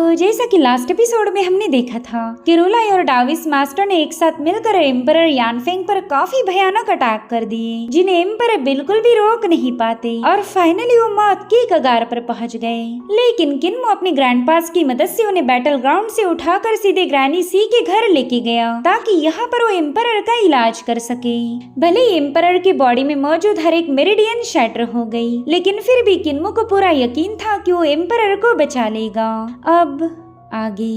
तो जैसा कि लास्ट एपिसोड में हमने देखा था कि रोलाई और डाविस मास्टर ने एक साथ मिलकर एम्परर यानफेंग पर काफी भयानक अटैक कर दिए, जिन्हें एम्परर बिल्कुल भी रोक नहीं पाते और फाइनली वो मौत की कगार पर पहुंच गए। लेकिन किन्मो अपने ग्रैंडपास की मदद से उन्हें बैटल ग्राउंड से उठाकर सीधे ग्रैनी सी के घर लेके गया ताकि यहाँ पर वो एम्परर का इलाज कर सके। भले ही एम्परर की बॉडी में मौजूद हर एक मेरिडियन शैटर हो गई, लेकिन फिर भी किन्मो को पूरा यकीन था कि वो एम्परर को बचा लेगा। अब आगे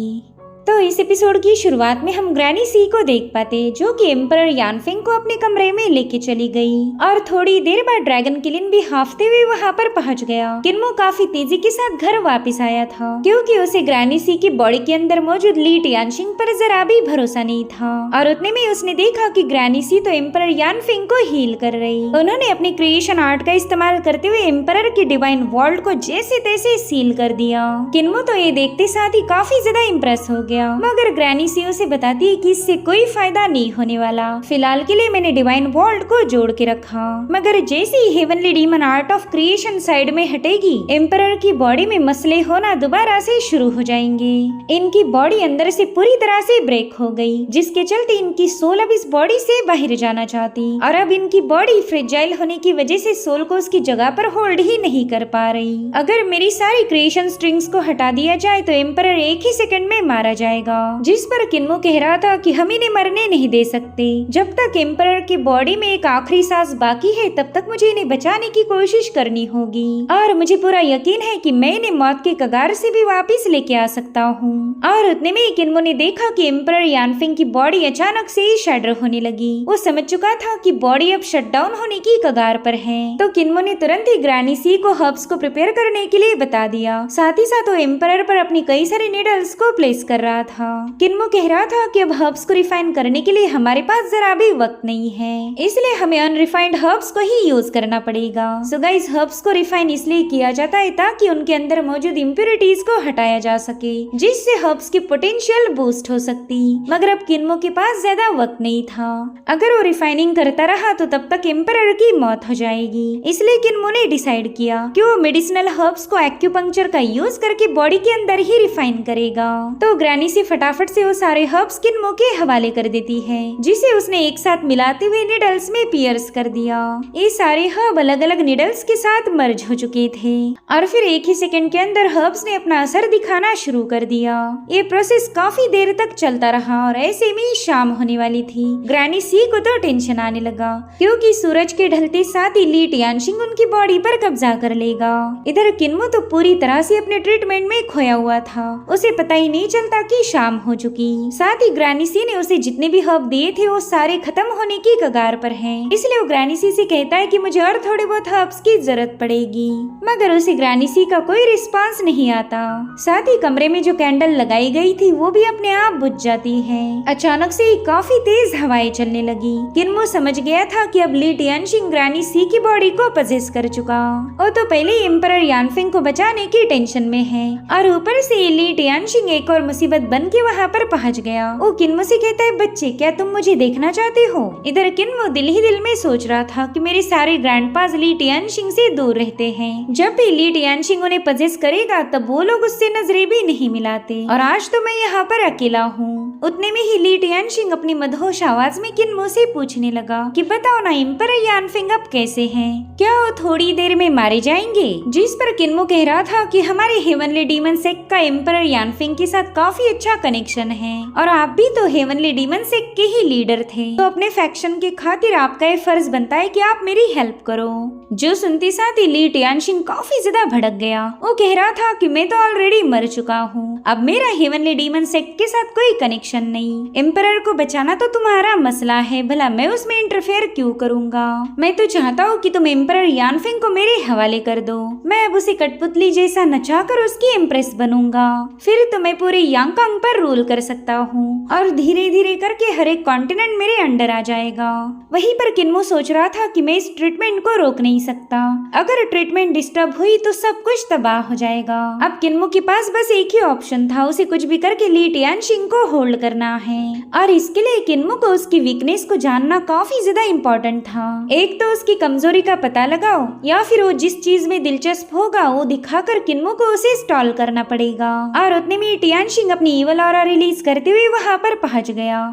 तो इस एपिसोड की शुरुआत में हम ग्रैनी सी को देख पाते जो कि एम्परर यानफेंग को अपने कमरे में लेके चली गई और थोड़ी देर बाद ड्रैगन किलिन भी हाफते हुए वहाँ पर पहुँच गया। किन्मो काफी तेजी के साथ घर वापस आया था क्योंकि उसे ग्रैनी सी की बॉडी के अंदर मौजूद ली टियानशिंग पर जरा भी भरोसा नहीं था और उतने में उसने देखा कि ग्रैनी सी तो एम्परर यानफेंग को हील कर रही। उन्होंने अपनी क्रिएशन आर्ट का इस्तेमाल करते हुए एम्परर की डिवाइन वॉल्ट को जैसे तैसे सील कर दिया। किन्मो तो ये देखते साथ ही काफी ज्यादा इम्प्रेस हो गया, मगर ग्रैनी सी उसे बताती है कि इससे कोई फायदा नहीं होने वाला। फिलहाल के लिए मैंने डिवाइन वॉल्ट को जोड़ के रखा, मगर जैसे ही heavenly demon art of creation side में हटेगी एम्परर की बॉडी में मसले होना दोबारा से शुरू हो जाएंगे। इनकी बॉडी अंदर से पूरी तरह से ब्रेक हो गई, जिसके चलते इनकी सोल अब इस बॉडी से बाहर जाना चाहती और अब इनकी बॉडी फ्रेजाइल होने की वजह से सोल को उसकी जगह पर होल्ड ही नहीं कर पा रही। अगर मेरी सारी क्रिएशन स्ट्रिंग्स को हटा दिया जाए तो एम्परर एक ही सेकंड में मारा जाएगा, जिस पर किन्मो कह रहा था कि हम इन्हें मरने नहीं दे सकते। जब तक एम्परर की बॉडी में एक आखिरी सांस बाकी है तब तक मुझे इन्हें बचाने की कोशिश करनी होगी और मुझे पूरा यकीन है कि मैं इन्हें मौत के कगार से भी वापस लेके आ सकता हूँ। और उतने में किन्मो ने देखा कि एम्परर यानफेंग की बॉडी अचानक से ही शैडर होने लगी। वो समझ चुका था कि बॉडी अब शट डाउन होने की कगार पर है, तो किन्मो ने तुरंत ही ग्रैनी सी को हर्ब्स को प्रिपेयर करने के लिए बता दिया। साथ ही साथ वो एम्परर पर अपनी कई सारे नीडल्स को प्लेस कर रहा था। किन्मो कह रहा था कि अब हर्ब्स को रिफाइन करने के लिए हमारे पास जरा भी वक्त नहीं है, इसलिए हमें अनरिफाइंड हर्ब्स को ही यूज करना पड़ेगा। सो गाइस, हर्ब्स को रिफाइन इसलिए किया जाता है ताकि उनके अंदर मौजूद इम्प्योरिटीज को हटाया जा सके, जिससे हर्ब्स की पोटेंशियल बूस्ट हो सकती। मगर अब किन्मो के पास ज्यादा वक्त नहीं था। अगर वो रिफाइनिंग करता रहा तो तब तक एम्परर की मौत हो जाएगी, इसलिए किन्मो ने डिसाइड किया कि वो मेडिसिनल हर्ब्स को एक्यूपंक्चर का यूज करके बॉडी के अंदर ही रिफाइन करेगा। तो ग्रैनी सी फटाफट से वो सारे हर्ब्स किन्मो के हवाले कर देती है, जिसे उसने एक साथ मिलाते हुए निडल्स में पियर्स कर दिया। ये सारे हर्ब अलग अलग निडल्स के साथ मर्ज हो चुके थे और फिर एक ही सेकंड के अंदर हर्ब्स ने अपना असर दिखाना शुरू कर दिया। ये प्रोसेस काफी देर तक चलता रहा और ऐसे में शाम होने वाली थी। ग्रैनी सी को तो टेंशन आने लगा क्योंकि सूरज के ढलते साथ ही ली टियानशिंग उनकी बॉडी पर कब्जा कर लेगा। इधर किन्मो तो पूरी तरह से अपने ट्रीटमेंट में खोया हुआ था, उसे पता ही नहीं चलता कि शाम हो चुकी। साथ ही ग्रैनी सी ने उसे जितने भी हर्ब दिए थे वो सारे खत्म होने की कगार पर हैं, इसलिए वो ग्रैनी सी से कहता है कि मुझे और थोड़े बहुत हर्ब्स की जरूरत पड़ेगी, मगर उसे ग्रैनी सी का कोई रिस्पांस नहीं आता। साथ ही कमरे में जो कैंडल लगाई गई थी वो भी अपने आप बुझ जाती है। अचानक से काफी तेज हवाएं चलने लगी। किन्मो समझ गया था कि अब ली टियानशिंग ग्रैनी सी की बॉडी को पजेस कर चुका और तो पहले ही एम्परर यानफेंग को बचाने की टेंशन में है और ऊपर से ली टियानशिंग एक और मुसीबत बन के वहाँ पर पहुँच गया। वो किन्मो से कहता है, बच्चे क्या तुम मुझे देखना चाहते हो? इधर किन्मो दिल ही दिल में सोच रहा था कि मेरे सारे ग्रैंडपास ली टियानशिंग से दूर रहते हैं। जब भी ली टियानशिंग उन्हें पजेस करेगा तब वो लोग उससे नजरें भी नहीं मिलाते और आज तो मैं यहाँ पर अकेला हूँ। उतने में ही ली टियानशिंग अपनी मदहोश आवाज में किन्मो से पूछने लगा कि बताओ ना एम्परर यानफेंग अब कैसे हैं? क्या वो थोड़ी देर में मारे जाएंगे? जिस पर किन्मो कह रहा था कि हमारे हेवनली डीमन सेक्ट का एम्परर यानफेंग के साथ काफी अच्छा कनेक्शन है और आप भी तो हेवनली डीमन सेक्ट के ही लीडर थे, तो अपने फैक्शन के खातिर आपका ये फर्ज बनता है कि आप मेरी हेल्प करो। जो सुनते साथ ही ली टियानशिंग काफी ज्यादा भड़क गया। वो कह रहा था कि मैं तो ऑलरेडी मर चुका हूँ, अब मेरा हेवनली डीमन सेक्ट के साथ कोई कनेक्शन नहीं। एम्परर को बचाना तो तुम्हारा मसला है, भला मैं उसमें इंटरफेयर क्यों करूँगा? मैं तो चाहता हूँ कि तुम एम्परर यानफेंग को मेरे हवाले कर दो। मैं अब उसे कठपुतली जैसा नचाकर उसकी इम्प्रेस बनूंगा, फिर तो मैं पूरे यांगकांग पर रूल कर सकता हूँ और धीरे धीरे करके हर एक कॉन्टिनेंट मेरे अंडर आ जाएगा। वहीं पर किन्मो सोच रहा था कि मैं इस ट्रीटमेंट को रोक नहीं सकता, अगर ट्रीटमेंट डिस्टर्ब हुई तो सब कुछ तबाह हो जाएगा। अब किन्मो के पास बस एक ही ऑप्शन ऑप्शन था, उसे कुछ भी करके ली टियानशिंग को होल्ड करना है। और इसके लिए किन्मो को उसकी वीकनेस को जानना काफी ज्यादा इम्पोर्टेंट था। एक तो उसकी कमजोरी का पता लगाओ, या फिर वो जिस चीज में दिलचस्प होगा वो दिखाकर किन्मो को उसे स्टॉल करना पड़ेगा। और उतने में टियानशिंग अपनी ईवल ऑरा रिलीज करते हुए वहां पर पहुंच गया।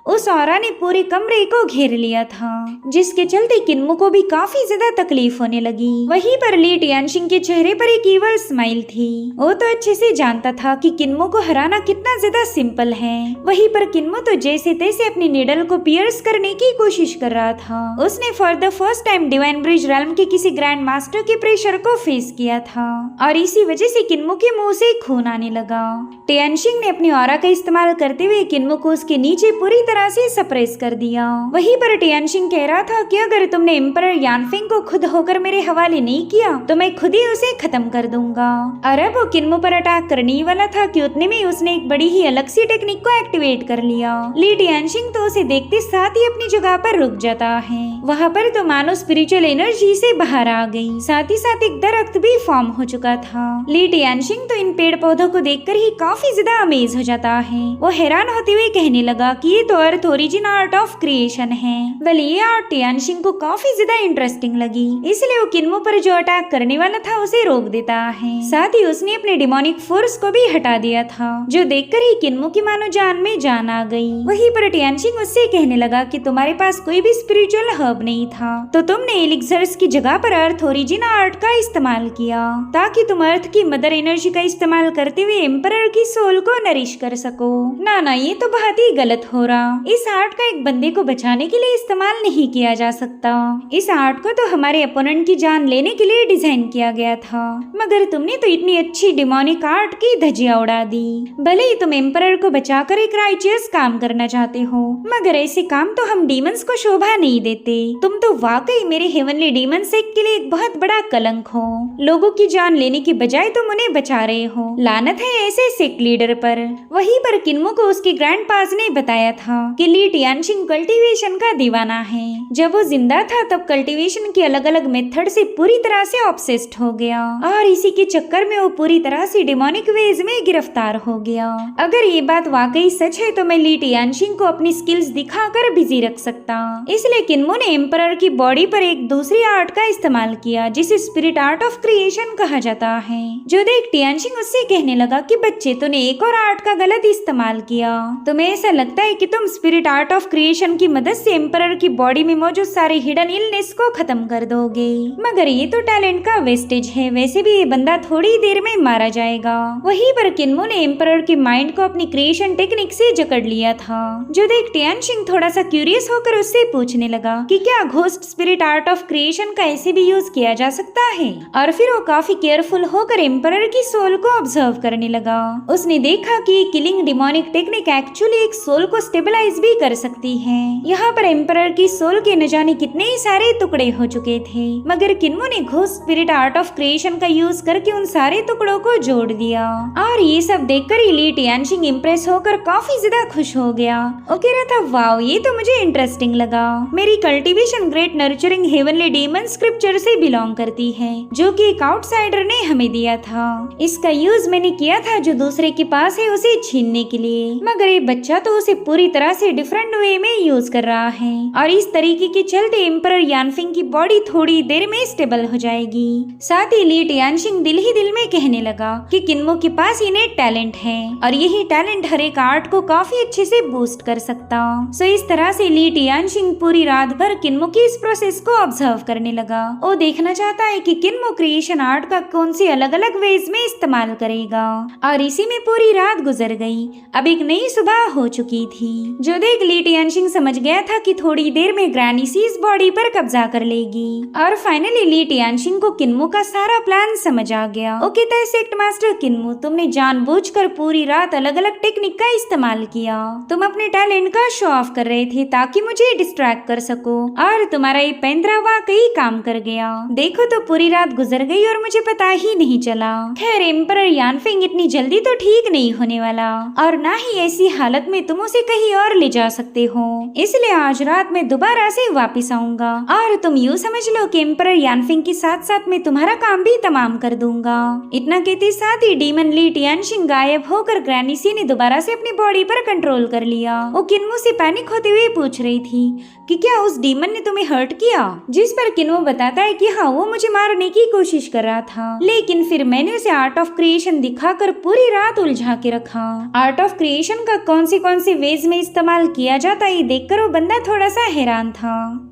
उस ऑरा ने पूरे कमरे को घेर लिया था, जिसके चलते किन्मो को भी काफी ज्यादा तकलीफ होने लगी। वहीं पर ली टियानशिंग के चेहरे पर एक ईवल स्माइल थी। वो तो अच्छे से जानता था कि किन्मो को हराना कितना ज्यादा सिंपल है। वहीं पर किन्मो तो जैसे तैसे अपनी निडल को पियर्स करने की कोशिश कर रहा था। उसने for the first time divine bridge realm के किसी ग्रैंड मास्टर के प्रेशर को फेस किया था, और इसी वजह से किन्मो के मुंह से खून आने लगा। टियानशिंग ने अपनी ऑरा का इस्तेमाल करते हुए किन्मो को उसके नीचे पूरी तरह से सप्रेस कर दिया। वहीं पर टियानशिंग कह रहा था कि अगर तुमने एम्परर यानफेंग को खुद होकर मेरे हवाले नहीं किया तो मैं खुद ही उसे खत्म कर दूंगा। और अब वो किन्मो पर अटैक करने ही वाला था कि उतने में उसने एक बड़ी ही अलग सी टेक्निक को एक्टिवेट कर लिया। ली टियानशिंग तो उसे देखते साथ ही अपनी जगह पर रुक जाता है। वहाँ पर तो मानो स्पिरिचुअल एनर्जी से बाहर आ गई, साथ ही साथ एक दरख्त भी फॉर्म हो चुका था। ली टियानशिंग तो इन पेड़ पौधों को देखकर ही काफी ज्यादा अमेज हो जाता है। वो हैरान होते हुए कहने लगा कि ये तो अर्थ ओरिजिन आर्ट ऑफ क्रिएशन है। वेल ये आर्ट टियानशिंग को काफी ज्यादा इंटरेस्टिंग लगी, इसलिए वो किन्मो पर जो अटैक करने वाला था उसे रोक देता है। साथ ही उसने अपने डिमोनिक फोर्स को भी हटा दिया था, जो देखकर ही किन्मो की मानो जान में जान आ गई। वहीं पर टियानशिंग उससे कहने लगा कि तुम्हारे पास कोई भी स्पिरिचुअल हर्ब नहीं था, तो तुमने एलिक्सर्स की जगह पर अर्थ ओरिजिन आर्ट का इस्तेमाल किया, ताकि तुम अर्थ की मदर एनर्जी का इस्तेमाल करते हुए एम्परर की सोल को नरिश कर सको। ना ये तो बहुत ही गलत हो रहा। इस आर्ट का एक बंदे को बचाने के लिए इस्तेमाल नहीं किया जा सकता। इस आर्ट को तो हमारे अपोनेंट की जान लेने के लिए डिजाइन किया गया था, मगर तुमने तो इतनी अच्छी डिमोनिक आर्ट की धज्जियां उड़ा दी। भले ही तुम एम्परर को बचाकर एक राइचियस काम करना चाहते हो, मगर ऐसे काम तो हम डीमंस को शोभा नहीं देते। तुम तो वाकई मेरे हेवनली डीमन सेक्ट के लिए एक बहुत बड़ा कलंक हो। लोगों की जान लेने की बजाय तुम उन्हें बचा रहे हो। लानत है ऐसे सेक्ट लीडर पर। वहीं पर किन्मो को उसके ग्रैंड पास ने बताया था कि ली टियानशिंग कल्टीवेशन का दीवाना है। जब वो जिंदा था तब कल्टीवेशन की अलग अलग मेथड से पूरी तरह से ऑब्सेस्ड हो गया, और इसी के चक्कर में वो पूरी तरह से डिमोनिक वेज में गिरफ्तार हो गया। अगर ये बात वाकई सच है तो मैं ली टियानशिंग को अपनी स्किल्स दिखाकर बिजी रख सकता। इसलिए किन्मो ने एम्परर की बॉडी पर एक दूसरी आर्ट का इस्तेमाल किया, जिसे स्पिरिट आर्ट ऑफ क्रिएशन कहा जाता है। जो देख टियानशिंग उससे कहने लगा कि बच्चे तूने एक और आर्ट का गलत इस्तेमाल किया। तुम्हें ऐसा लगता है कि तुम स्पिरिट आर्ट ऑफ क्रिएशन की मदद से एम्परर की बॉडी में मौजूद सारे हिडन इलनेस को खत्म कर दोगे, मगर ये तो टैलेंट का वेस्टेज है। वैसे भी ये बंदा थोड़ी देर में मारा जाएगा। वहीं पर किन्मो ने एम्परर के माइंड को अपनी क्रिएशन टेक्निक से जकड़ लिया था। जो देख टियानशिंग थोड़ा सा क्यूरियस होकर उससे पूछने लगा कि क्या ghost spirit art of creation का ऐसे भी यूज किया जा सकता है। और फिर वो काफी केयरफुल होकर एम्परर की सोल को ऑब्जर्व करने लगा। उसने देखा कि किलिंग डिमोनिक टेक्निक एक्चुअली एक सोल को स्टेबलाइज भी कर सकती है। यहाँ पर एम्परर की सोल के न जाने कितने ही सारे टुकड़े हो चुके थे, मगर किन्मो ने ghost spirit art of creation का यूज करके उन सारे टुकड़ों को जोड़ दिया। और ये सब देखकर ली टियानशिंग इम्प्रेस होकर काफी ज्यादा खुश हो गया। वो कह रहा था वाओ ये तो मुझे इंटरेस्टिंग लगा। मेरी cultivation great nurturing heavenly demon scripture से बिलोंग करती है, जो कि एक आउटसाइडर ने हमें दिया था। इसका यूज मैंने किया था जो दूसरे के पास है उसे छीनने के लिए, मगर ये बच्चा तो उसे पूरी तरह से डिफरेंट वे में यूज कर रहा है, और इस तरीके के चलते एम्परर यानफिंग की बॉडी थोड़ी देर में स्टेबल हो जाएगी। साथ ही ली टियानशिंग दिल ही दिल में कहने लगा कि किन्मो के पास इनेट टैलेंट है, और यही टैलेंट हर एक आर्ट को काफी अच्छे से बूस्ट कर सकता। सो इस तरह से ली टियानशिंग पूरी रात भर किन्मो की इस प्रोसेस को ऑब्जर्व करने लगा। वो देखना चाहता है कि किन्मो क्रिएशन आर्ट का कौन से अलग अलग वेज में इस्तेमाल करेगा। और इसी में पूरी रात गुजर गई। अब एक नई सुबह हो चुकी थी। जो देख ली टियानशिंग समझ गया था कि थोड़ी देर में ग्रैनी इस बॉडी पर कब्जा कर लेगी। और फाइनली ली टियानशिंग को किन्मो का सारा प्लान समझ आ गया। वो कहता है सेक्ट मास्टर किन्मो, तुमने जानबूझकर पूरी रात अलग अलग टेक्निक का इस्तेमाल किया। तुम अपने टैलेंट का शो ऑफ कर रहे थे ताकि मुझे डिस्ट्रैक्ट कर सको, और तुम्हारा ये पेंद्रा वाकई काम कर गया। देखो तो पूरी रात गुजर गई और मुझे पता ही नहीं चला। खैर एम्परर यानफिंग इतनी जल्दी तो ठीक नहीं होने वाला, और ना ही ऐसी हालत में तुम उसे कहीं और ले जा सकते हो, इसलिए आज रात में दोबारा से वापस आऊंगा और तुम यूँ समझ लो कि एम्परर यानफिंग के साथ साथ मैं तुम्हारा काम भी तमाम कर दूंगा। इतना कहते साथ ही डीमन ली टियानशिंग गायब होकर ग्रैनी सी ने दोबारा से अपनी बॉडी पर कंट्रोल कर लिया। वो किन्मो से पैनिक होते हुए पूछ रही थी कि क्या उस डीमन ने तुम्हें हर्ट किया, जिस पर किन्मो बताता है कि हाँ वो मुझे मारने की कोशिश कर रहा था, लेकिन फिर मैंने उसे आर्ट ऑफ क्रिएशन दिखाकर पूरी रात उलझा के रखा। आर्ट ऑफ क्रिएशन का कौन से वेज में इस्तेमाल किया जाता है ये देखकर वो बंदा थोड़ा सा हैरान था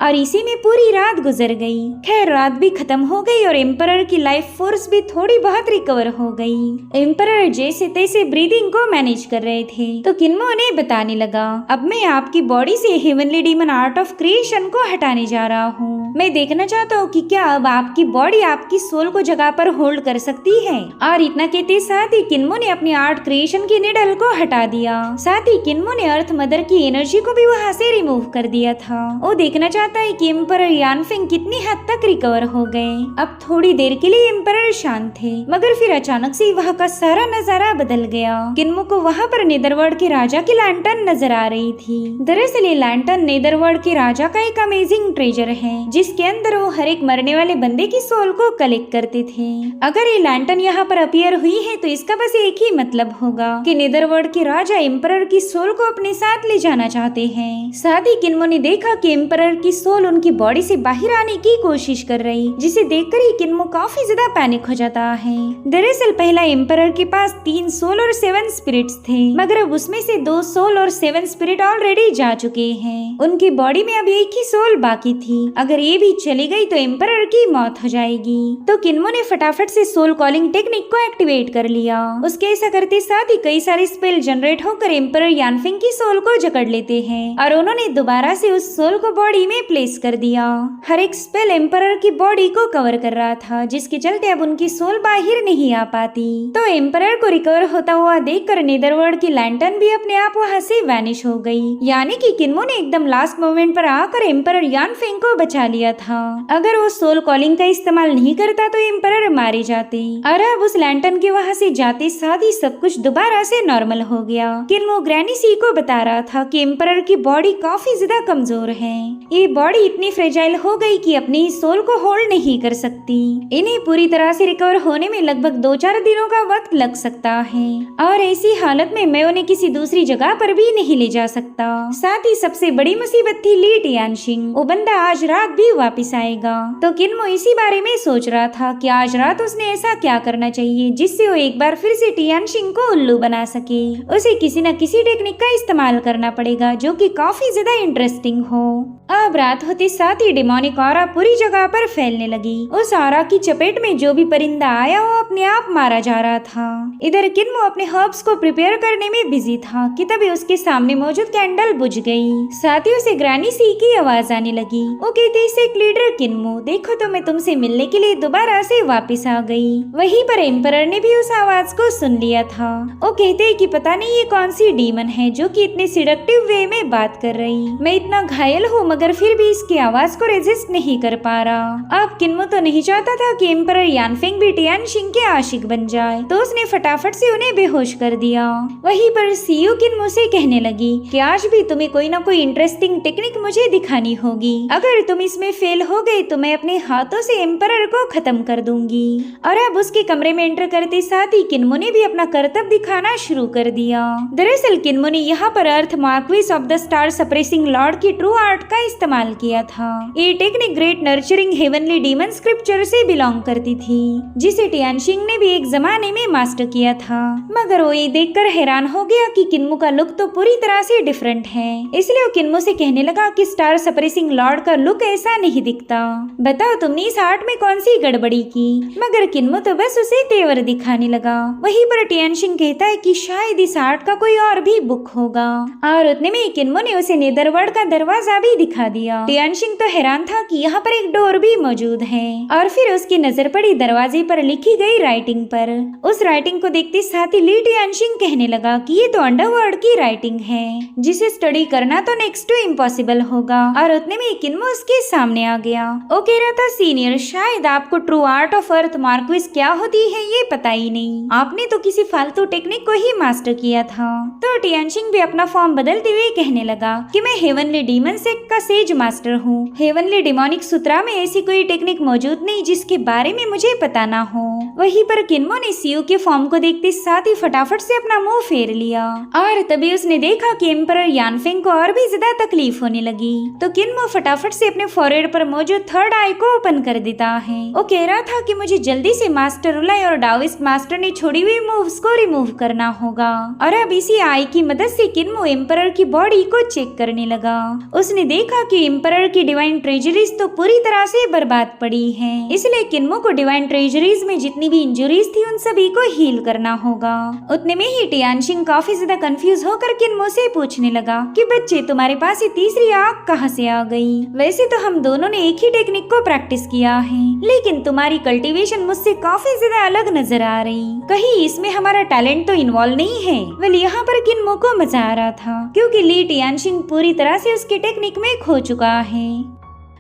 और इसी में पूरी रात गुजर गई। खैर रात भी खत्म हो गई और एम्परर की लाइफ फोर्स भी थोड़ी बहुत रिकवर हो गई। एम्परर जैसे तैसे ब्रीदिंग को मैनेज कर रहे थे तो किन्मो ने बताने लगा, अब मैं आपकी बॉडी से heavenly demon art of creation को हटाने जा रहा हूँ। मैं देखना चाहता हूँ कि क्या अब आपकी बॉडी आपकी सोल को जगह पर होल्ड कर सकती है। और इतना कहते साथ ही किन्मो ने अपनी आर्ट क्रिएशन की निडल को हटा दिया। साथ ही किन्मो ने अर्थ मदर की एनर्जी को भी वहाँ से रिमूव कर दिया था। वो देखना चाहता है कि एम्परर यानफिंग कितनी हद तक रिकवर हो गए। अब थोड़ी देर के लिए एम्परर शांत थे, मगर फिर अचानक से वहाँ का सारा नजारा बदल गया। किन्मो को वहाँ पर नेदरवर्ल्ड के राजा की लैंटर्न नजर आ रही थी। दरअसल ये लैंटर्न नेदरवर्ल्ड के राजा का एक अमेजिंग ट्रेजर है जिसके अंदर वो हर एक मरने वाले बंदे की सोल को कलेक्ट करते थे। अगर ये लैंटर्न यहाँ पर अपीयर हुई है तो इसका बस एक ही मतलब होगा कि नेदरवर्ल्ड के राजा एम्परर की सोल को अपने साथ ले जाना चाहते हैं। साथ ही किन्मो ने देखा कि एम्परर की सोल उनकी बॉडी से बाहर आने की कोशिश कर रही, जिसे देखकर ही किन्मो काफी ज्यादा पैनिक हो जाता है। दरअसल पहला एम्परर के पास 3 सोल और 7 स्पिरिट्स थे, मगर अब उसमें से 2 सोल और 7 स्पिरिट ऑलरेडी जा चुके हैं। उनकी बॉडी में अब एक ही सोल बाकी थी। अगर ये भी चली गई तो एम्परर की मौत हो जाएगी। तो किन्मो ने फटाफट से सोल कॉलिंग टेक्निक को एक्टिवेट कर लिया। उसके ऐसा करते साथ ही कई सारे स्पेल जनरेट होकर एम्परर यानफिंग की सोल को जकड़ लेते हैं और उन्होंने दोबारा से उस सोल को बॉडी में प्लेस कर दिया। हर एक स्पेल एम्परर की बॉडी को कवर कर रहा था, जिसके चलते अब उनकी सोल बाहर नहीं आ पाती। तो एम्परर को रिकवर होता हुआ देखकर नेदरवर्ल्ड की लैंटर्न भी अपने आप वहाँ से वैनिश हो गई। यानी कि किन्मो ने एकदम लास्ट मोमेंट पर आकर एम्परर यानफिंग को बचा लिया था। अगर वो सोल कॉलिंग का इस्तेमाल नहीं करता तो एम्परर मारे जाते। और अब उस लैंटर्न के वहाँ से जाते साथ ही सब कुछ दोबारा से नॉर्मल हो गया। किन्मो ग्रैनी सी को बता रहा था कि एम्परर की बॉडी काफी ज्यादा कमजोर है। ये बॉडी इतनी फ्रेजाइल हो गई कि अपनी सोल को होल्ड नहीं कर सकती। इन्हें पूरी तरह से रिकवर होने में लगभग 2-4 दिनों का वक्त लग सकता है और ऐसी हालत में मैं उन्हें किसी दूसरी जगह पर भी नहीं ले जा सकता। साथ ही सबसे बड़ी मुसीबत थी ली टियानशिंग। वो बंदा आज रात भी वापस आएगा। तो किन्मो इसी बारे में सोच रहा था कि आज रात उसने ऐसा क्या करना चाहिए जिससे वो एक बार फिर से टियानशिंग को उल्लू बना सके। उसे किसी न किसी टेक्निक का इस्तेमाल करना पड़ेगा जो कि काफी ज्यादा इंटरेस्टिंग हो। अब रात होते साथ ही डेमोनिक ऑरा पूरी जगह पर फैलने लगी। उस ऑरा की चपेट में जो भी परिंदा आया वो अपने आप मारा जा रहा था। इधर किन्मो अपने हर्ब्स को प्रिपेयर करने में बिजी था कि तभी उसके सामने मौजूद कैंडल बुझ गई। साथ ही उसे ग्रैनी सी की आवाज आने लगी। वो कहते इसे लीडर किन्मो, देखो तो मैं तुमसे मिलने के लिए दोबारा से वापस आ गई। वहीं पर एम्परर ने भी उस आवाज को सुन लिया था। वो कहते कि पता नहीं ये कौन सी डीमन है जो कि इतने सिडक्टिव वे में बात कर रही। मैं इतना घायल हूँ मगर फिर भी इसकी आवाज को रेजिस्ट नहीं कर पा रहा। अब किन्मो तो नहीं चाहता था कि एम्परर यानफिंग भी टियानशिंग के आशिक बन जाए, तो उसने फटाफट से उन्हें बेहोश कर दिया। वहीं पर सीयू किन्मो से कहने लगी कि आज भी तुम्हें कोई ना कोई इंटरेस्टिंग टेक्निक मुझे दिखानी होगी। अगर तुम इसमें फेल हो गए तो मैं अपने हाथों से एम्परर को खत्म कर दूंगी। और अब उसके कमरे में एंटर करते साथ ही किन्मो ने भी अपना करतब दिखाना शुरू कर दिया। दरअसल किन्मो ने यहाँ पर earth marquis of the star suppressing lord की ट्रू आर्ट का इस्तेमाल किया था। ये technique great nurturing heavenly demon scripture से बिलोंग करती थी, जिसे टियानशिंग ने भी एक जमाने में मास्टर किया था। मगर वो ये देखकर हैरान हो गया कि किन्मो का लुक तो पूरी तरह से डिफरेंट है। इसलिए वो किन्मो से कहने लगा कि स्टार सप्रेसिंग लॉर्ड का लुक ऐसा नहीं दिखता। बताओ तुमने इस आर्ट में कौन सी गड़बड़ी की। मगर किन्मो तो बस उसे तेवर दिखाने लगा। वहीं पर टियानशिंग कहता है कि शायद इस आर्ट का कोई और भी बुक होगा। और उतने में किन्मो ने उसे नेदरवर्ल्ड का दरवाजा भी दिखा दिया। टियानशिंग तो हैरान था कि यहाँ पर एक डोर भी मौजूद है। और फिर उसकी नजर पड़ी दरवाजे पर लिखी गई राइटिंग पर। उस राइटिंग को देखते साथ ही ली टियानशिंग कहने लगा कि ये तो अंडरवर्ल्ड की राइटिंग है, जिसे स्टडी करना तो नेक्स्ट टू इम्पॉसिबल होगा। और उतने में किन्मो उसके सामने सामने आ गया। वो कह रहा था सीनियर, शायद आपको true art of earth marquis क्या होती है ये पता ही नहीं, आपने तो किसी फालतू टेक्निक को ही मास्टर किया था। तो टियानशिंग भी अपना फॉर्म बदलते हुए कहने लगा कि मैं हेवनली डीमन सेक्ट का सेज मास्टर हूँ। हेवनली डिमोनिक सूत्रा में ऐसी कोई टेक्निक मौजूद नहीं जिसके बारे में मुझे पता ना हो। वहीं पर किन्मो ने सीयू के फॉर्म को देखते साथ ही फटाफट से अपना मुंह फेर लिया और तभी उसने देखा कि एम्परर यानफेंग को और भी ज्यादा तकलीफ होने लगी। तो किन्मो फटाफट से अपने फॉरहेड पर मौजूद थर्ड आई को ओपन कर देता है। वो कह रहा था कि मुझे जल्दी से मास्टर रुलाई और डाओइस्ट मास्टर ने छोड़ी हुई मूव्स को रिमूव करना होगा। और अब इसी आई की मदद से किन्मो एम्परर की बॉडी को चेक करने लगा। उसने देखा कि एम्परर की डिवाइन ट्रेजरीज तो पूरी तरह से बर्बाद पड़ी है, इसलिए किन्मो को डिवाइन ट्रेजरीज में जितनी भी इंजुरीज थी उन सभी को हील करना होगा। उतने में ही टियानशिंग काफी ज्यादा कंफ्यूज होकर किन्मो से पूछने लगा कि बच्चे तुम्हारे पास ये तीसरी आग कहाँ से आ गई? वैसे तो हम दोनों ने एक ही टेक्निक को प्रैक्टिस किया है, लेकिन तुम्हारी कल्टीवेशन मुझसे काफी ज्यादा अलग नजर आ रही। कहीं इसमें हमारा टैलेंट तो इन्वॉल्व नहीं है? वेल यहाँ पर किन्मो को मजा आ रहा था क्योंकि ली टियानशिंग पूरी तरह से उसके टेक्निक में खो चुका है।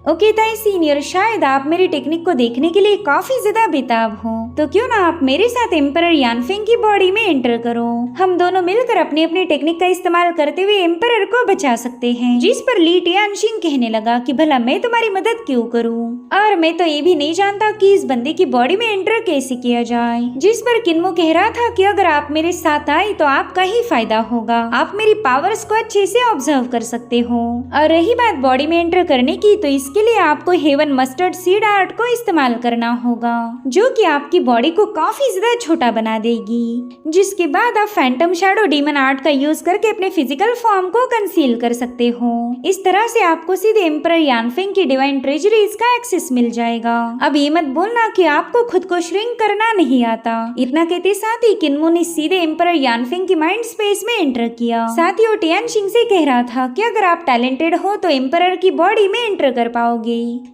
ओके ताई सीनियर, शायद आप मेरी टेक्निक को देखने के लिए काफी ज्यादा बेताब हो, तो क्यों ना आप मेरे साथ एम्परर यानफेंग की बॉडी में एंटर करो। हम दोनों मिलकर अपनी अपनी टेक्निक का इस्तेमाल करते हुए एम्परर को बचा सकते हैं। जिस पर ली टियानशिंग कहने लगा कि भला मैं तुम्हारी मदद क्यों करूं, और मैं तो ये भी नहीं जानता कि इस बंदे की बॉडी में एंटर कैसे किया जाए। जिस पर किन्मो कह रहा था कि अगर आप मेरे साथ आए तो आपका ही फायदा होगा, आप मेरी पावर्स को अच्छे से ऑब्जर्व कर सकते हो। और रही बात बॉडी में एंटर करने की, तो इसके लिए आपको हेवन मस्टर्ड सीड आर्ट को इस्तेमाल करना होगा, जो कि आपकी बॉडी को काफी ज्यादा छोटा बना देगी। जिसके बाद आप फैंटम शैडो डीमन आर्ट का यूज करके अपने फिजिकल फॉर्म को कंसील कर सकते हो। इस तरह से आपको सीधे एम्परर यानफेंग की डिवाइन ट्रेजरीज का एक्सेस मिल जाएगा। अब ये मत बोलना कि आपको खुद को श्रिंक करना नहीं आता। इतना कहते साथ ही किन्मो ने सीधे एम्परर यानफेंग की माइंड स्पेस में एंटर किया। साथ ही वो टियानशिंग से कह रहा था कि अगर आप टैलेंटेड हो तो एम्परर की बॉडी में एंटर कर पाओगे।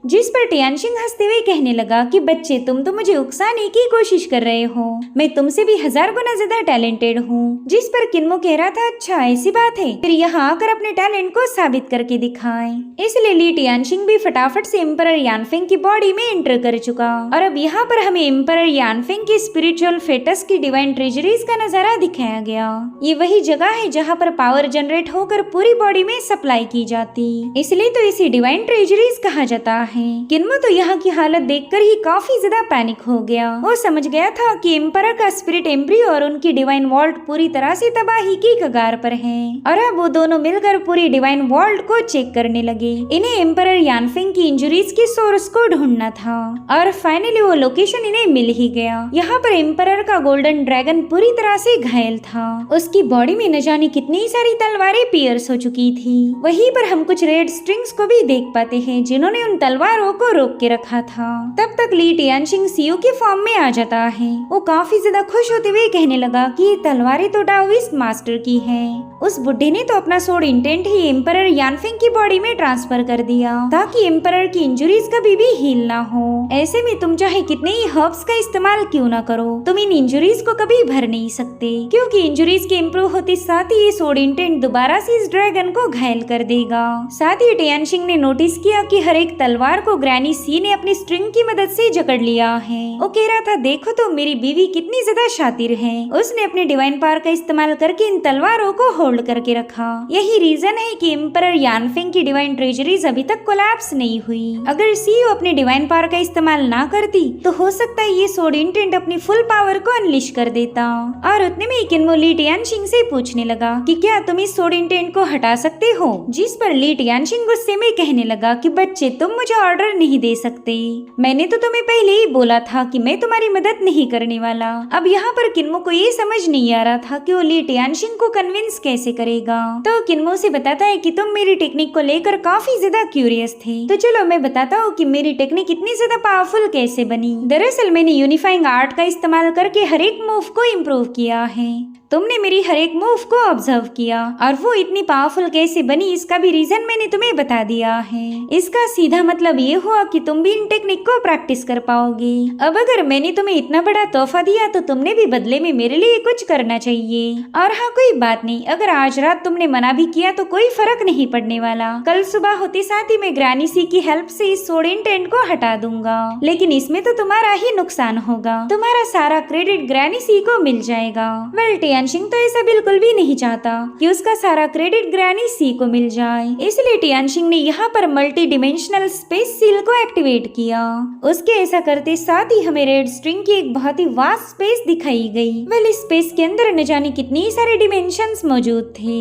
जिस पर टियानशिंग हंसते हुए कहने लगा कि बच्चे तुम तो मुझे उकसाने की कोशिश कर रहे हो, मैं तुमसे भी 1000 गुना ज्यादा टैलेंटेड हूँ। जिस पर किन्मो कह रहा था अच्छा ऐसी बात है, फिर यहाँ आकर अपने टैलेंट को साबित करके दिखाएं। इसलिए ली टियानशिंग भी फटाफट से एम्परर यानफेंग की बॉडी में एंटर कर चुका। और अब यहाँ पर हमें एम्परर यानफेंग की स्पिरिचुअल फेटस की डिवाइन ट्रेजरीज का नजारा दिखाया गया। ये वही जगह है जहाँ पर पावर जनरेट होकर पूरी बॉडी में सप्लाई की जाती, इसलिए तो इसे डिवाइन ट्रेजरीज कहा जाता है। किन्मो तो यहाँ की हालत देखकर ही काफी ज्यादा पैनिक हो गया। वो समझ गया था कि एम्परर का स्पिरिट एम्ब्रियो और उनकी डिवाइन वॉल्ट पूरी तरह से तबाही की कगार पर है। और अब वो दोनों मिलकर पूरी डिवाइन वॉल्ट को चेक करने लगे। इन्हें एम्परर यानफेंग की इंजुरीज के सोर्स को ढूंढना था और फाइनली वो लोकेशन इन्हें मिल ही गया। यहाँ पर एम्परर का गोल्डन ड्रैगन पूरी तरह से घायल था। उसकी बॉडी में न जाने कितनी सारी तलवारें पियर्स हो चुकी थी। वहीं पर हम कुछ रेड स्ट्रिंग्स को भी देख पाते हैं जिन्होंने उन तलवारों को रोक के रखा था। तब तक ली टियानशिंग सीयू के फॉर्म में आ जाता है। वो काफी ज्यादा खुश होते हुए कहने लगा कि ये तलवारें तो डाओइस्ट मास्टर की हैं। उस बुढ़े ने तो अपना सोड इंटेंट ही एम्परर यानफेंग की बॉडी में ट्रांसफर कर दिया ताकि एम्परर की इंजुरीज कभी भी हील ना हो। ऐसे में तुम चाहे कितने ही हर्ब्स का इस्तेमाल क्यों ना करो, तुम इन इंजुरीज को कभी भर नहीं सकते, क्योंकि इंजुरीज के इम्प्रूव होते साथ ही ये सोड इंटेंट दोबारा से इस ड्रैगन को घायल कर देगा। साथ ही टियानशिंग ने नोटिस किया कि हर एक तलवार को ग्रैनी सी ने अपनी स्ट्रिंग की मदद से जकड़ लिया है। वो कह रहा था देखो तो मेरी बीवी कितनी ज्यादा शातिर है, उसने अपने डिवाइन पावर का इस्तेमाल करके इन तलवारों को होल्ड करके रखा। यही रीजन है कि एम्परर यानफेंग की डिवाइन ट्रेजरीज अभी तक कोलैप्स नहीं हुई। अगर सीयू अपने डिवाइन पावर का इस्तेमाल ना करती तो हो सकता है ये सोड इंटेंट अपनी फुल पावर को अनलिश कर देता। और उतने में किन्मो ली टियानशिंग से पूछने लगा कि क्या तुम इस सोड इंटेंट को हटा सकते हो। जिस पर ली टियानशिंग गुस्से में कहने लगा कि बच्चे तुम मुझे ऑर्डर नहीं दे सकते, मैंने तो तुम्हें पहले ही बोला था कि मैं तुम्हारी मदद नहीं करने वाला। अब यहाँ पर किन्मो को ये समझ नहीं आ रहा था कि वो ली टियानशिंग को कन्विंस कैसे करेगा। तो किन्मो से बताता है कि तुम मेरी टेक्निक को लेकर काफी ज्यादा क्यूरियस थे, तो चलो मैं बताता हूँ कि मेरी टेक्निक इतनी ज्यादा पावरफुल कैसे बनी। दरअसल मैंने यूनिफाइंग आर्ट का इस्तेमाल करके हर एक मूव को इम्प्रूव किया है। तुमने मेरी हर एक मूव को ऑब्जर्व किया और वो इतनी पावरफुल कैसे बनी इसका भी रीजन मैंने तुम्हें बता दिया है। इसका सीधा मतलब ये हुआ कि तुम भी इन टेक्निक को प्रैक्टिस कर पाओगे। अब अगर मैंने तुम्हें इतना बड़ा तोहफा दिया तो तुमने भी बदले में मेरे लिए कुछ करना चाहिए। और हाँ, कोई बात नहीं, अगर आज रात तुमने मना भी किया तो कोई फर्क नहीं पड़ने वाला। कल सुबह होते साथ ही मैं ग्रैनी सी की हेल्प से इस सोड इंटेंट को हटा दूंगा, लेकिन इसमें तो तुम्हारा ही नुकसान होगा। तुम्हारा सारा क्रेडिट ग्रैनी सी को मिल जाएगा। वेल, टियानशिंग तो ऐसा बिल्कुल भी नहीं चाहता कि उसका सारा क्रेडिट ग्रैनी सी को मिल जाए, इसलिए टियानशिंग ने यहाँ पर मल्टी डिमेंशनल स्पेस सील को एक्टिवेट किया। उसके ऐसा करते साथ ही हमें रेड स्ट्रिंग की एक बहुत ही वास्ट स्पेस दिखाई गई। वेल, इस स्पेस के अंदर न जाने कितनी सारे डिमेंशंस मौजूद थे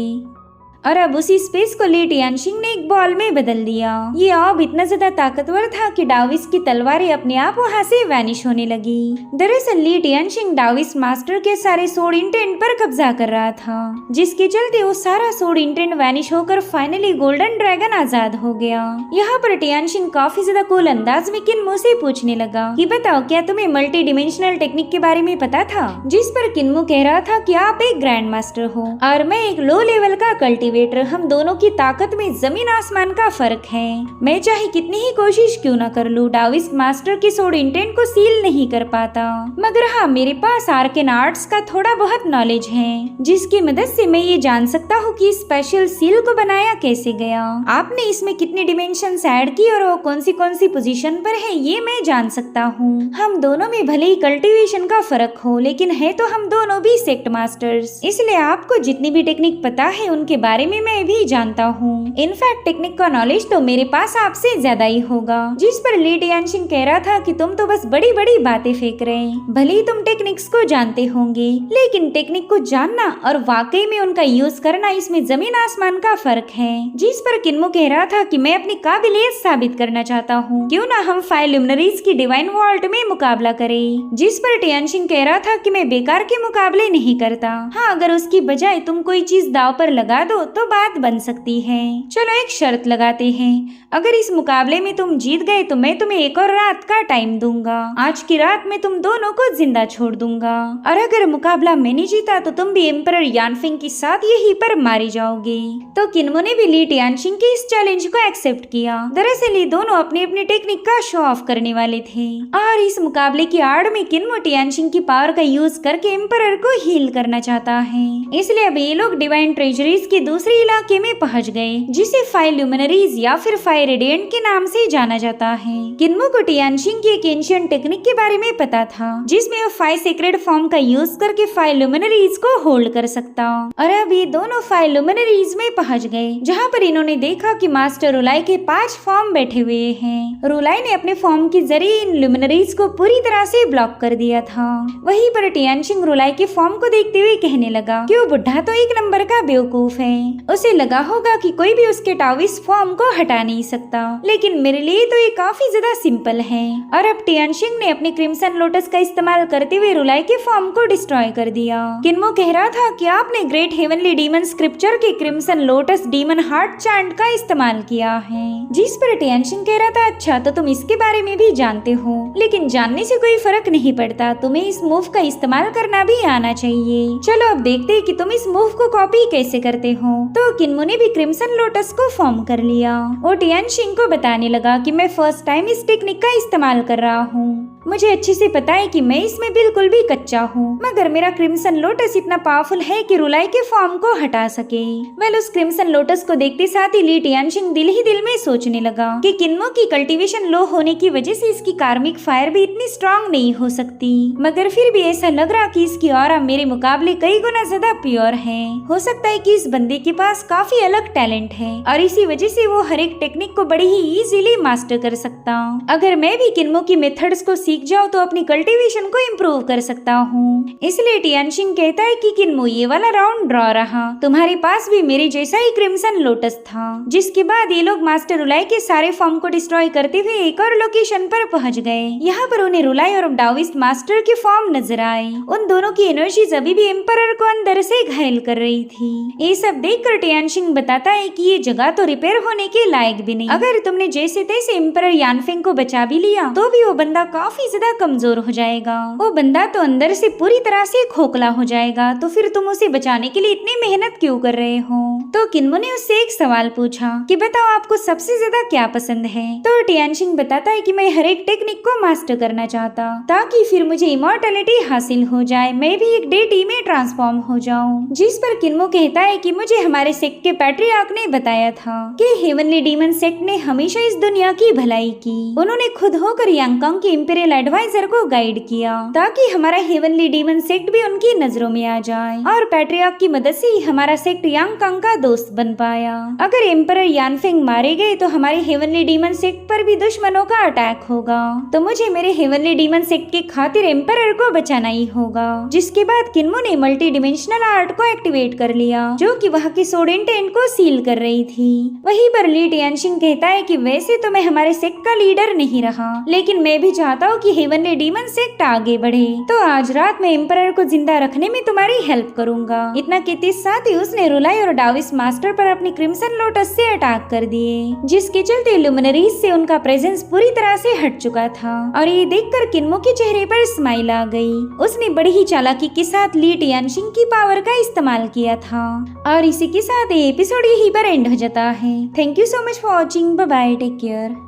और अब उसी स्पेस को ली टियानशिंग ने एक बॉल में बदल दिया। ये ऑब इतना ज्यादा ताकतवर था कि डाविस की तलवारें अपने आप वहाँ से वैनिश होने लगी। दरअसल ली टियानशिंग डाविस मास्टर के सारे सोड इंटेंट पर कब्जा कर रहा था, जिसके चलते वो सारा सोड इंटेंट वैनिश होकर फाइनली गोल्डन ड्रैगन आजाद हो गया। यहाँ पर टियानशिंग काफी ज्यादा कूल अंदाज में किन्मो से पूछने लगा कि बताओ, क्या तुम्हें मल्टी डिमेंशनल टेक्निक के बारे में पता था? जिस पर किन्मो कह रहा था कि आप एक ग्रैंड मास्टर हो और मैं एक लो लेवल का कल्टिवेटर। हम दोनों की ताकत में जमीन आसमान का फर्क है। मैं चाहे कितनी ही कोशिश क्यों न कर लूं, डाविस मास्टर के सोड इंटेंट को सील नहीं कर पाता। मगर हाँ, मेरे पास आर्केन आर्ट्स का थोड़ा बहुत नॉलेज है, जिसकी मदद से मैं ये जान सकता हूँ कि स्पेशल सील को बनाया कैसे गया। आपने इसमें कितनी डिमेंशंस ऐड की और वो कौन सी पोजीशन पर है, ये मैं जान सकता हूँ। हम दोनों में भले ही कल्टीवेशन का फर्क हो, लेकिन है तो हम दोनों भी सेक्ट मास्टर्स, इसलिए आपको जितनी भी टेक्निक पता है उनके बारे में मैं भी जानता हूँ। इनफैक्ट टेक्निक का नॉलेज तो मेरे पास आपसे ज्यादा ही होगा। जिस पर ली टियानशिंग कह रहा था कि तुम तो बस बड़ी बड़ी बातें फेंक रहे हैं। भले ही तुम टेक्निक्स को जानते होंगे, लेकिन टेक्निक को जानना और वाकई में उनका यूज करना, इसमें जमीन आसमान का फर्क है। जिस पर किन्मो कह रहा था कि मैं अपनी काबिलियत साबित करना चाहता हूँ, क्यों ना हम 5 लुमिनरीज की डिवाइन वॉल्ट में मुकाबला करें। जिस पर टियानशिंग कह रहा था कि मैं बेकार के मुकाबले नहीं करता। हाँ, अगर उसकी बजाय तुम कोई चीज दाव पर लगा दो तो बात बन सकती है। चलो एक शर्त लगाते हैं, अगर इस मुकाबले में तुम जीत गए तो मैं तुम्हें एक और रात का टाइम दूंगा। आज की रात में तुम दोनों को जिंदा छोड़ दूंगा, और अगर मुकाबला मैंने जीता तो तुम भी एम्परर यानफेंग के साथ यहीं पर मारे जाओगे। तो किन्मो ने भी ली टियानशिंग के इस चैलेंज को एक्सेप्ट किया। दरअसल ये दोनों अपनी अपनी टेक्निक का शो ऑफ करने वाले थे, और इस मुकाबले की आड़ में किन्मो टियानशिंग की पावर का यूज करके एम्परर को हील करना चाहता है। इसलिए अब ये लोग डिवाइन ट्रेजरीज के दूसरे इलाके में पहुंच गए, जिसे 5 लुमिनरीज या फिर 5 रेडिएंट के नाम से जाना जाता है। किन्मो को टियानशिंग की एक एंशिएंट टेक्निक के बारे में पता था, जिसमें वो 5 सेक्रेड फॉर्म का यूज करके 5 लुमिनरीज को होल्ड कर सकता। और अब ये दोनों 5 लुमिनरीज में पहुंच गए, जहाँ पर इन्होंने देखा कि मास्टर रुलाई के 5 फॉर्म बैठे हुए हैं। रुलाई ने अपने फॉर्म के जरिए इन लुमिनरीज को पूरी तरह से ब्लॉक कर दिया था। वहीं पर टियानशिंग रुलाई के फॉर्म को देखते हुए कहने लगा कि वो बुढ़ा तो एक नंबर का बेवकूफ है। उसे लगा होगा कि कोई भी उसके टाविस फॉर्म को हटा नहीं सकता, लेकिन मेरे लिए तो ये काफी ज्यादा सिंपल है। और अब टियानशिंग ने अपने क्रिम्सन लोटस का इस्तेमाल करते हुए रुलाई के फॉर्म को डिस्ट्रॉय कर दिया। किन्मो कह रहा था कि आपने ग्रेट हेवनली डीमन स्क्रिप्चर के crimson lotus demon heart chant का इस्तेमाल किया है। जिस पर टियानशिंग कह रहा था, अच्छा तो तुम इसके बारे में भी जानते हो, लेकिन जानने से कोई फर्क नहीं पड़ता, तुम्हें इस मूव का इस्तेमाल करना भी आना चाहिए। चलो अब देखते हैं कि तुम इस मूव को कॉपी कैसे करते हो। तो किन्मो ने भी क्रिम्सन लोटस को फॉर्म कर लिया और टियानशिंग को बताने लगा कि मैं फर्स्ट टाइम इस टेक्निक का इस्तेमाल कर रहा हूँ। मुझे अच्छे से पता है कि मैं इसमें बिल्कुल भी कच्चा हूँ, मगर मेरा क्रिम्सन लोटस इतना पावरफुल है कि रुलाई के फॉर्म को हटा सके। वेल, उस क्रिम्सन लोटस को देखते साथ ही ली टियानशिंग दिल ही दिल में सोचने लगा कि किन्मो की कल्टीवेशन लो होने की वजह से इसकी कार्मिक फायर भी इतनी स्ट्रांग नहीं हो सकती, मगर फिर भी ऐसा लग रहा कि इसकी ऑरा मेरे मुकाबले कई गुना ज्यादा प्योर है। हो सकता है कि इस बंदे के पास काफी अलग टैलेंट है और इसी वजह से वो हर एक टेक्निक को बड़ी ही इजीली मास्टर कर सकता। अगर मैं भी किन्मो की मेथड्स को सीख जाओ तो अपनी कल्टीवेशन को इम्प्रूव कर सकता हूँ। इसलिए टियानशिंग कहता है कि किन्मो ये वाला राउंड ड्रॉ रहा, तुम्हारे पास भी मेरे जैसा ही क्रिम्सन लोटस था। जिसके बाद ये लोग मास्टर रुलाई के सारे फॉर्म को डिस्ट्रॉय करते हुए एक और लोकेशन पर पहुंच गए। यहाँ पर उन्हें रुलाई और डाविस्ट मास्टर के फॉर्म नजर आए। उन दोनों की एनर्जीज अभी भी एम्परर को अंदर से घायल कर रही थी। ये सब देखकर टियानशिंग बताता है कि ये जगह तो रिपेयर होने के लायक भी नहीं। अगर तुमने जैसे तैसे एम्परर यानफेंग को बचा भी लिया तो भी वो बंदा काफी काफी ज्यादा कमजोर हो जाएगा। वो बंदा तो अंदर से पूरी तरह से खोखला हो जाएगा, तो फिर तुम उसे बचाने के लिए इतनी मेहनत क्यों कर रहे हो? तो किन्मो ने उससे एक सवाल पूछा कि बताओ आपको सबसे ज्यादा क्या पसंद है? तो टियानशिंग बताता है कि मैं हर एक टेक्निक को मास्टर करना चाहता ताकि फिर मुझे इमॉर्टैलिटी हासिल हो जाए, मैं भी एक डेटी में ट्रांसफॉर्म हो जाऊं। जिस पर किन्मो कहता है कि मुझे हमारे सेक्ट के पैट्रियार्क ने बताया था कि हेवनली डीमन सेक्ट ने हमेशा इस दुनिया की भलाई की। उन्होंने खुद होकर यांगकांग के इंपीरियल एडवाइजर को गाइड किया ताकि हमारा हेवनली डीमन सेक्ट भी उनकी नजरों में आ जाए, और पैट्रियार्क की मदद से ही हमारा सेक्ट यांगकांग का दोस्त बन पाया। अगर एम्परर यानफेंग मारे गए तो हमारे हेवनली डीमन सेक्ट पर भी दुश्मनों का अटैक होगा, तो मुझे मेरे हेवनली डीमन सेक्ट की खातिर एम्परर को बचाना ही होगा। जिसके बाद किन्मो ने मल्टी डिमेंशनल आर्ट को एक्टिवेट कर लिया जो कि वहाँ की सोड इंटेंट को सील कर रही थी। वहीं पर ली टियानशिंग कहता है कि वैसे तो मैं हमारे सेक्ट का लीडर नहीं रहा, लेकिन मैं भी चाहता हूँ कि हेवनली डीमन सेक्ट आगे बढ़े, तो आज रात में एम्परर को जिंदा रखने में तुम्हारी हेल्प करूंगा। इतना कहते साथ ही उसने रुलाई और डाविस मास्टर पर अपनी क्रिम्सन लोटस से अटैक कर दिए, जिसके चलते लुमिनरीज से उनका प्रेजेंस पूरी तरह से हट चुका था। और ये देखकर किन्मो के चेहरे पर स्माइल आ गई। उसने बड़ी ही चालाकी के साथ ली टियानशिंग की पावर का इस्तेमाल किया था। और इसी के साथ ये एपिसोड यहीं पर एंड हो जाता है। Thank you so much for watching. Bye bye, take care.